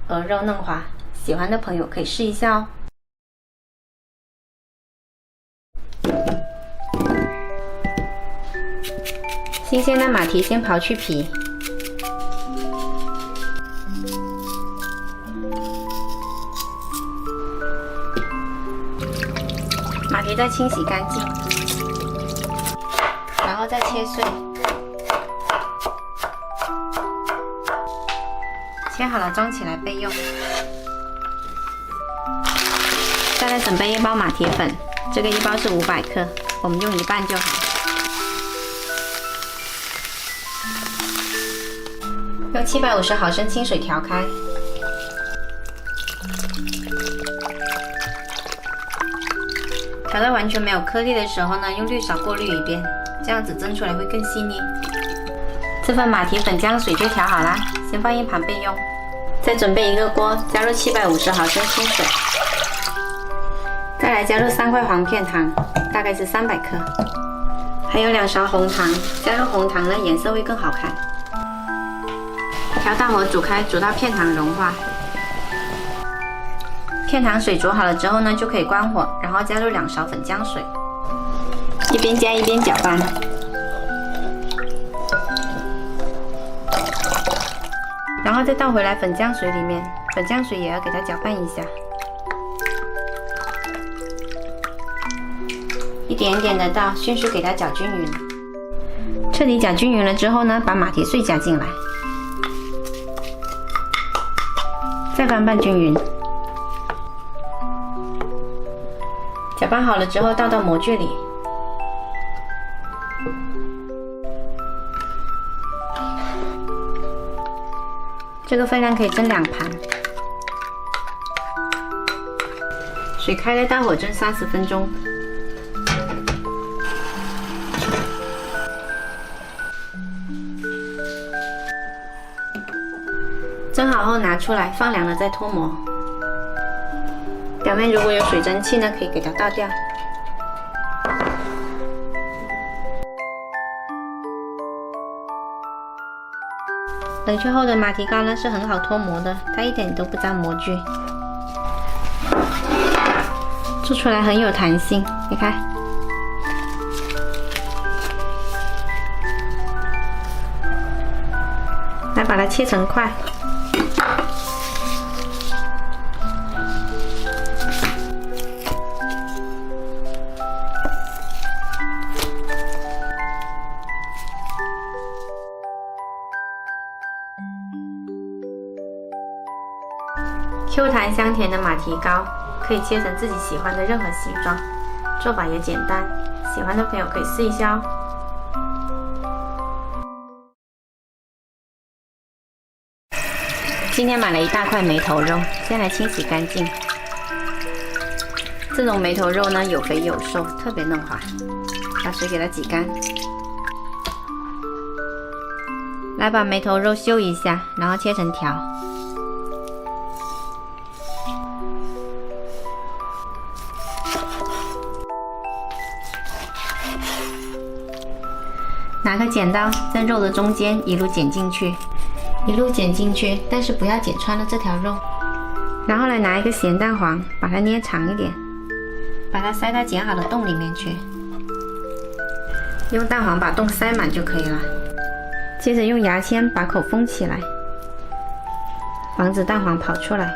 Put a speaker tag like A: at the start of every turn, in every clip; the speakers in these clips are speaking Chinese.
A: 鹅肉嫩滑，喜欢的朋友可以试一下哦。新鲜的马蹄先刨去皮，马蹄再清洗干净，然后再切碎。切好了装起来备用。再来准备一包马蹄粉，这个一包是500克，我们用一半就好。用750毫升清水调开。调到完全没有颗粒的时候呢，用滤勺过滤一遍，这样子蒸出来会更细腻。这份马蹄粉浆水就调好啦，先放一旁备用。再准备一个锅，加入750毫升清水，再来加入3块黄片糖，大概是300克，还有2勺红糖，加入红糖呢颜色会更好看。调大火煮开，煮到片糖融化。片糖水煮好了之后呢，就可以关火，然后加入2勺粉浆水，一边加一边搅拌。然后再倒回来粉浆水里面，粉浆水也要给它搅拌一下，一点一点的倒，迅速给它搅均匀。彻底搅均匀了之后呢，把马蹄碎加进来，再翻拌均匀。搅拌好了之后倒到模具里，这个分量可以蒸2盘。水开了，大火蒸30分钟。蒸好后拿出来，放凉了再脱模。表面如果有水蒸气呢，可以给它倒掉。冷却后的马蹄糕呢是很好脱模的，它一点都不沾模具，做出来很有弹性。你看，来把它切成块。Q 弹香甜的马蹄糕，可以切成自己喜欢的任何形状，做法也简单，喜欢的朋友可以试一下哦。今天买了一大块梅头肉，先来清洗干净。这种梅头肉呢，有肥有瘦，特别嫩滑，把水给它挤干。来把梅头肉修一下，然后切成条。拿个剪刀在肉的中间一路剪进去，但是不要剪穿了这条肉。然后来拿一个咸蛋黄，把它捏长一点，把它塞到剪好的洞里面去，用蛋黄把洞塞满就可以了。接着用牙签把口封起来，防止蛋黄跑出来。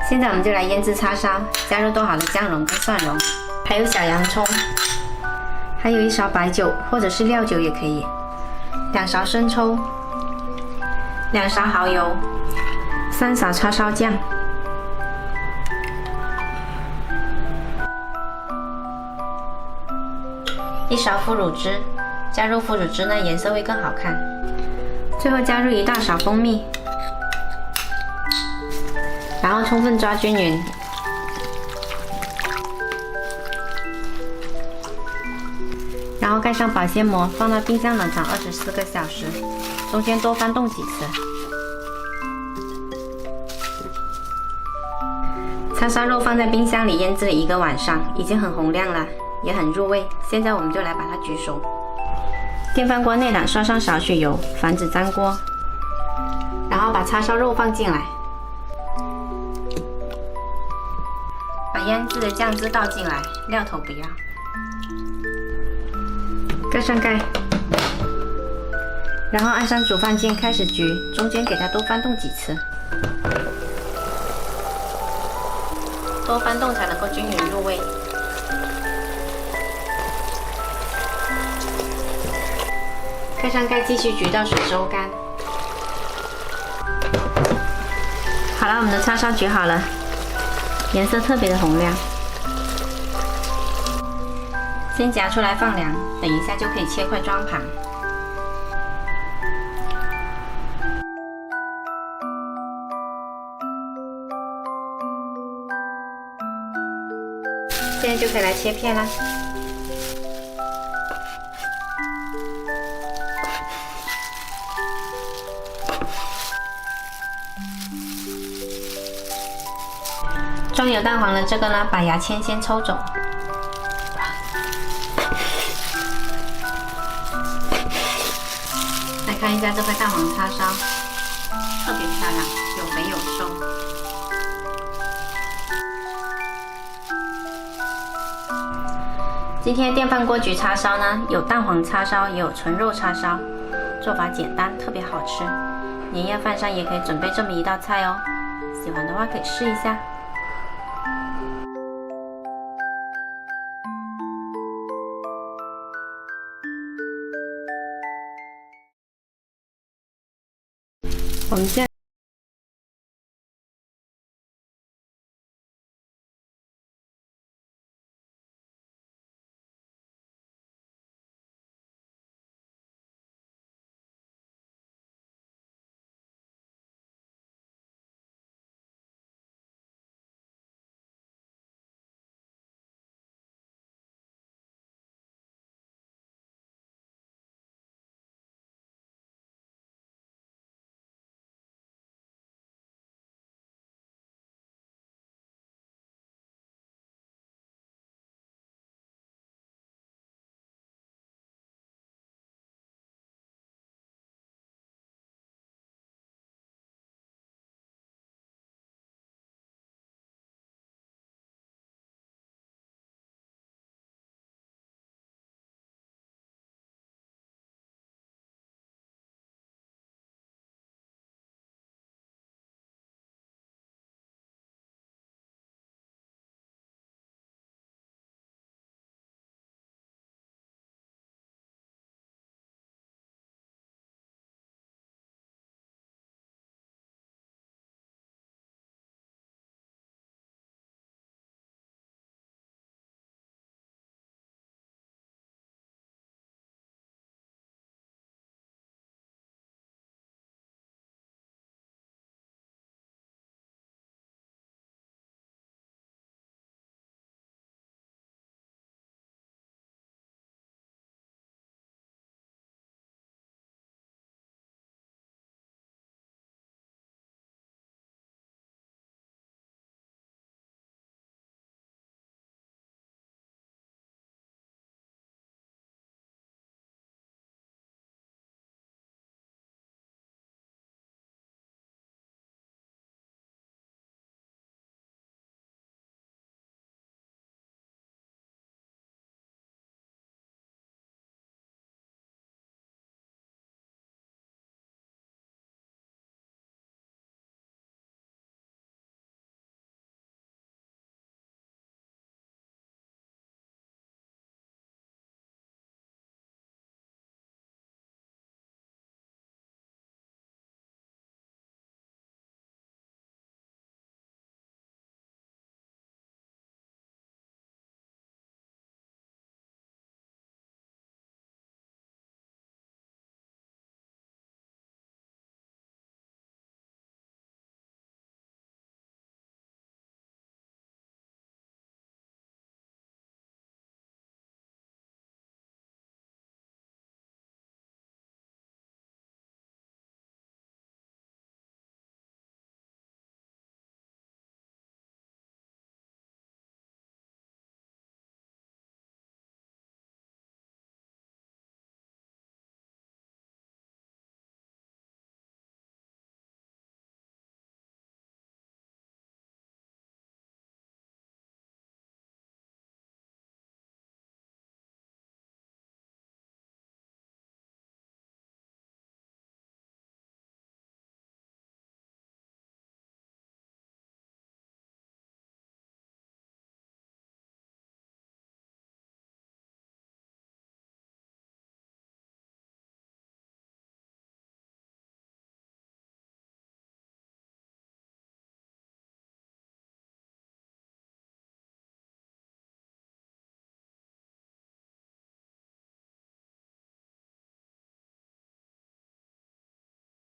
A: 现在我们就来腌制叉烧，加入剁好的姜蓉跟蒜蓉，还有小洋葱，还有1勺白酒或者是料酒也可以，2勺生抽，2勺蚝油，3勺叉烧酱，1勺腐乳汁，加入腐乳汁呢颜色会更好看。最后加入1大勺蜂蜜。然后充分抓均匀，然后盖上保鲜膜，放到冰箱冷藏24个小时，中间多翻动几次。叉烧肉放在冰箱里腌制了1个晚上，已经很红亮了，也很入味。现在我们就来把它焗熟。电饭锅内胆刷上少许油，防止粘锅。然后把叉烧肉放进来，把腌制的酱汁倒进来，料头不要。盖上盖，然后按上煮饭键开始焗，中间给它多翻动几次，多翻动才能够均匀入味。盖上盖，继续焗到水收干。好了，我们的叉烧焗好了，颜色特别的红亮。先夹出来放凉，等一下就可以切块装盘。现在就可以来切片啦。装有蛋黄的这个呢，把牙签先抽走。来看一下这块蛋黄叉烧，特别漂亮，有肥有瘦。今天电饭锅焗叉烧呢，有蛋黄叉烧，也有纯肉叉烧，做法简单，特别好吃。年夜饭上也可以准备这么一道菜哦，喜欢的话可以试一下。我们现在